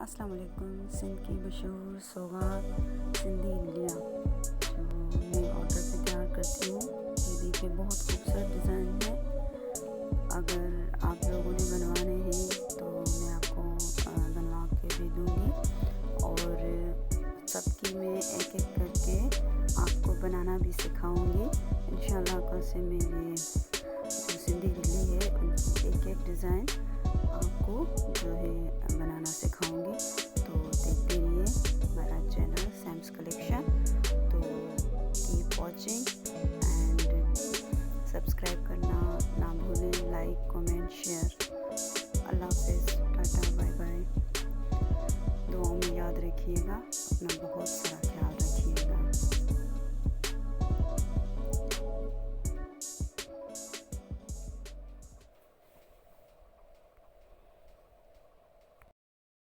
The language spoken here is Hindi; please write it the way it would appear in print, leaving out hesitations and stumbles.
अस्सलाम वालेकुम। सिंध की मशहूर सौगात सिंधी इडलियाँ जो मैं ऑर्डर पे तैयार करती हूँ। ये देखिए बहुत खूबसूरत डिज़ाइन है। अगर आप लोगों ने बनवाने हैं तो मैं आपको बनवा के भी दूँगी और सबकी मैं एक एक करके आपको बनाना भी सिखाऊंगी। इंशाल्लाह कल से मैं ये जो सिंधी इडली है उनकी एक एक डिज़ाइन आपको जो है बनाना सिखाऊंगी। तो देखते रहिए हमारा चैनल सैम्स कलेक्शन। तो कीप वॉचिंग एंड सब्सक्राइब करना ना भूलें। Like comment share. अल्लाह हाफ़िज़, टाटा बाय बाय। दुआओं में याद रखिएगा। अपना बहुत सारा